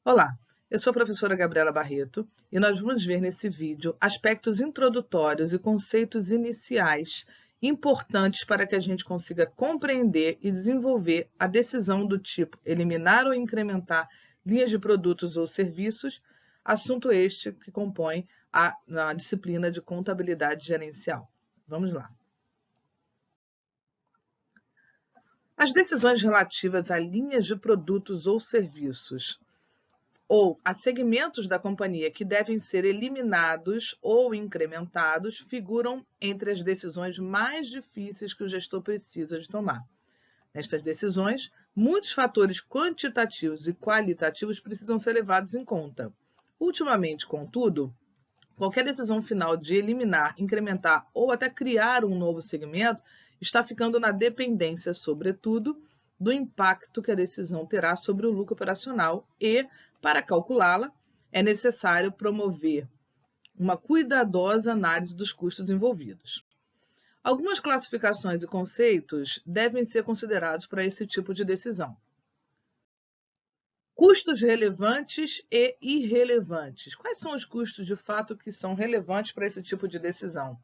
Olá, eu sou a professora Gabriela Barreto e nós vamos ver nesse vídeo aspectos introdutórios e conceitos iniciais importantes para que a gente consiga compreender e desenvolver a decisão do tipo eliminar ou incrementar linhas de produtos ou serviços, assunto este que compõe a disciplina de contabilidade gerencial. Vamos lá. As decisões relativas a linhas de produtos ou serviços ou a segmentos da companhia que devem ser eliminados ou incrementados figuram entre as decisões mais difíceis que o gestor precisa de tomar. Nestas decisões, muitos fatores quantitativos e qualitativos precisam ser levados em conta. Ultimamente, contudo, qualquer decisão final de eliminar, incrementar ou até criar um novo segmento está ficando na dependência, sobretudo, do impacto que a decisão terá sobre o lucro operacional e, para calculá-la, é necessário promover uma cuidadosa análise dos custos envolvidos. Algumas classificações e conceitos devem ser considerados para esse tipo de decisão. Custos relevantes e irrelevantes. Quais são os custos de fato que são relevantes para esse tipo de decisão?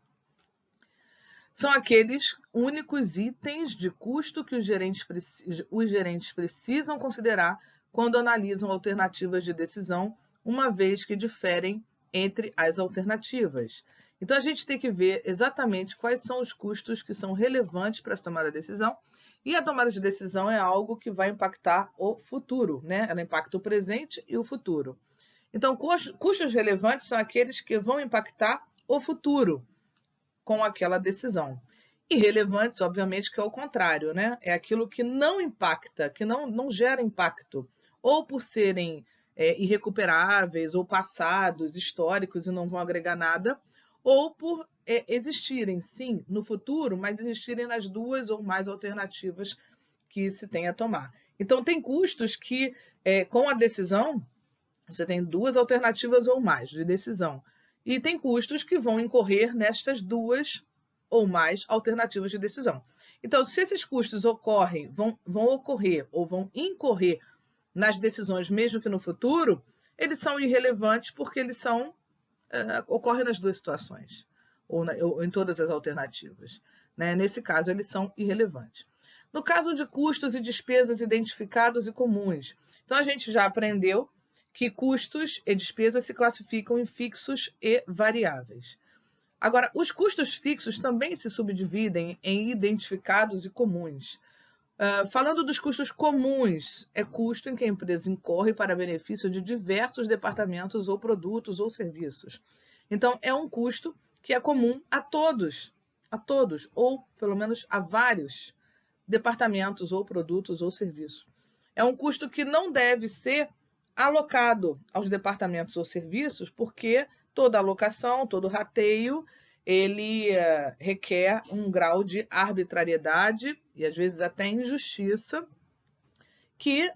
São aqueles únicos itens de custo que os gerentes precisam considerar quando analisam alternativas de decisão, uma vez que diferem entre as alternativas. Então, a gente tem que ver exatamente quais são os custos que são relevantes para essa tomada de decisão, e a tomada de decisão é algo que vai impactar o futuro, né? Ela impacta o presente e o futuro. Então, custos relevantes são aqueles que vão impactar o futuro com aquela decisão. Irrelevantes, obviamente, que é o contrário, né? É aquilo que não impacta, que não gera impacto, ou por serem irrecuperáveis, ou passados, históricos e não vão agregar nada, ou por existirem, sim, no futuro, mas existirem nas duas ou mais alternativas que se tem a tomar. Então, tem custos que, com a decisão, você tem duas alternativas ou mais de decisão. E tem custos que vão incorrer nestas duas ou mais alternativas de decisão. Então, se esses custos vão ocorrer ou vão incorrer nas decisões, mesmo que no futuro, eles são irrelevantes porque eles ocorrem nas duas situações, ou em todas as alternativas. Né? Nesse caso, eles são irrelevantes. No caso de custos e despesas identificados e comuns, então a gente já aprendeu que custos e despesas se classificam em fixos e variáveis. Agora, os custos fixos também se subdividem em identificados e comuns. Falando dos custos comuns, é custo em que a empresa incorre para benefício de diversos departamentos ou produtos ou serviços. Então, é um custo que é comum a todos, ou pelo menos a vários departamentos ou produtos ou serviços. É um custo que não deve ser alocado aos departamentos ou serviços, porque toda alocação, todo rateio, ele requer um grau de arbitrariedade e às vezes até injustiça, que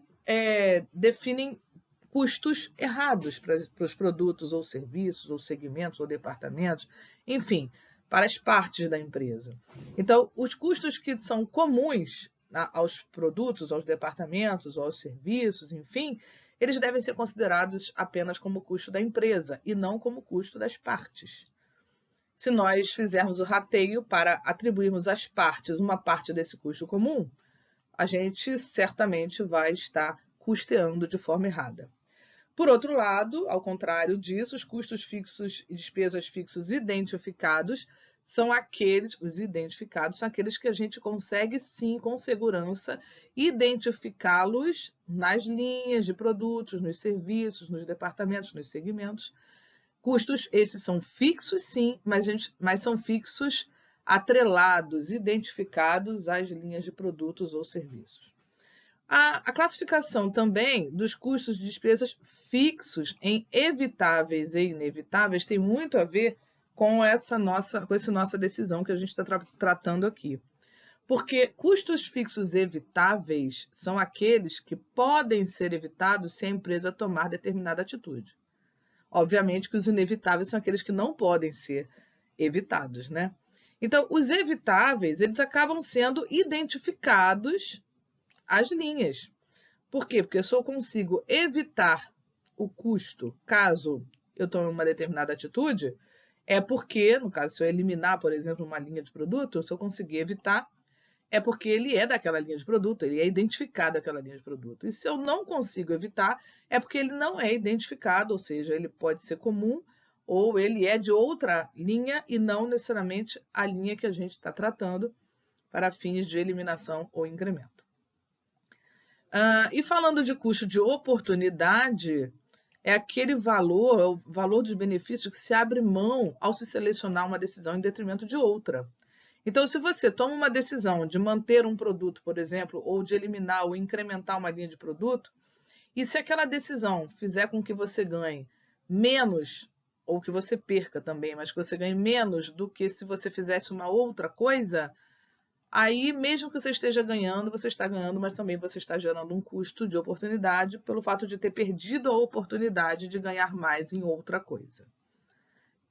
definem custos errados para os produtos ou serviços, ou segmentos, ou departamentos, enfim, para as partes da empresa. Então, os custos que são comuns aos produtos, aos departamentos, aos serviços, enfim, eles devem ser considerados apenas como custo da empresa e não como custo das partes. Se nós fizermos o rateio para atribuirmos às partes uma parte desse custo comum, a gente certamente vai estar custeando de forma errada. Por outro lado, ao contrário disso, os custos fixos e despesas fixos identificados são aqueles que a gente consegue sim, com segurança, identificá-los nas linhas de produtos, nos serviços, nos departamentos, nos segmentos. Custos, esses são fixos sim, mas são fixos atrelados, identificados às linhas de produtos ou serviços. A classificação também dos custos de despesas fixos em evitáveis e inevitáveis tem muito a ver com essa nossa decisão que a gente está tratando aqui. Porque custos fixos evitáveis são aqueles que podem ser evitados se a empresa tomar determinada atitude. Obviamente que os inevitáveis são aqueles que não podem ser evitados, né? Então, os evitáveis, eles acabam sendo identificados as linhas. Por quê? Porque se eu consigo evitar o custo, caso eu tome uma determinada atitude, é porque, no caso, se eu eliminar, por exemplo, uma linha de produto, se eu conseguir evitar, é porque ele é daquela linha de produto, ele é identificado daquela linha de produto. E se eu não consigo evitar, é porque ele não é identificado, ou seja, ele pode ser comum ou ele é de outra linha e não necessariamente a linha que a gente está tratando para fins de eliminação ou incremento. E falando de custo de oportunidade, é aquele valor, é o valor dos benefícios que se abre mão ao se selecionar uma decisão em detrimento de outra. Então, se você toma uma decisão de manter um produto, por exemplo, ou de eliminar ou incrementar uma linha de produto, e se aquela decisão fizer com que você ganhe menos, ou que você perca também, mas que você ganhe menos do que se você fizesse uma outra coisa, aí, mesmo que você esteja ganhando, você está ganhando, mas também você está gerando um custo de oportunidade pelo fato de ter perdido a oportunidade de ganhar mais em outra coisa.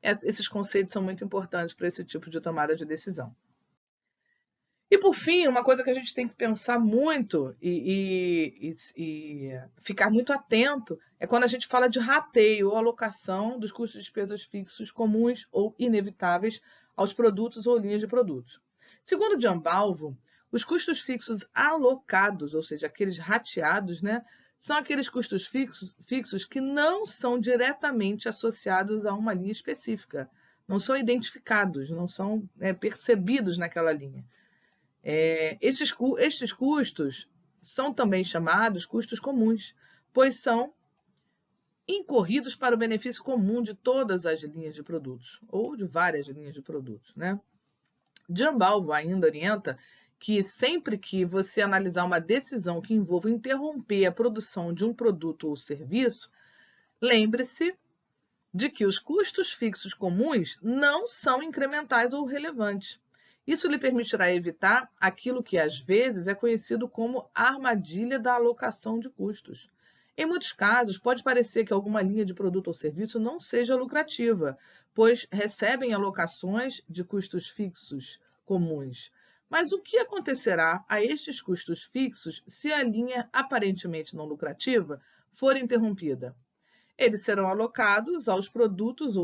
Esses conceitos são muito importantes para esse tipo de tomada de decisão. E, por fim, uma coisa que a gente tem que pensar muito e ficar muito atento é quando a gente fala de rateio ou alocação dos custos de despesas fixos comuns ou inevitáveis aos produtos ou linhas de produtos. Segundo John Balvo, os custos fixos alocados, ou seja, aqueles rateados, né, são aqueles custos fixos que não são diretamente associados a uma linha específica, não são identificados, não são percebidos naquela linha. Estes custos são também chamados custos comuns, pois são incorridos para o benefício comum de todas as linhas de produtos, ou de várias linhas de produtos, né? John Balvo ainda orienta que sempre que você analisar uma decisão que envolva interromper a produção de um produto ou serviço, lembre-se de que os custos fixos comuns não são incrementais ou relevantes. Isso lhe permitirá evitar aquilo que às vezes é conhecido como armadilha da alocação de custos. Em muitos casos, pode parecer que alguma linha de produto ou serviço não seja lucrativa, pois recebem alocações de custos fixos comuns. Mas o que acontecerá a estes custos fixos se a linha aparentemente não lucrativa for interrompida? Eles serão alocados aos produtos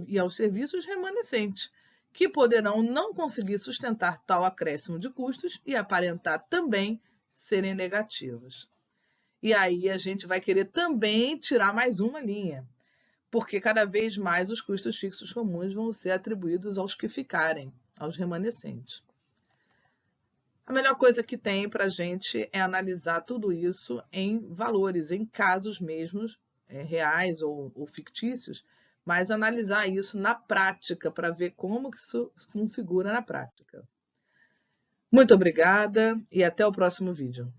e aos serviços remanescentes, que poderão não conseguir sustentar tal acréscimo de custos e aparentar também serem negativos. E aí a gente vai querer também tirar mais uma linha, porque cada vez mais os custos fixos comuns vão ser atribuídos aos que ficarem, aos remanescentes. A melhor coisa que tem para a gente é analisar tudo isso em valores, em casos mesmos, reais ou fictícios, mas analisar isso na prática para ver como que isso se configura na prática. Muito obrigada e até o próximo vídeo.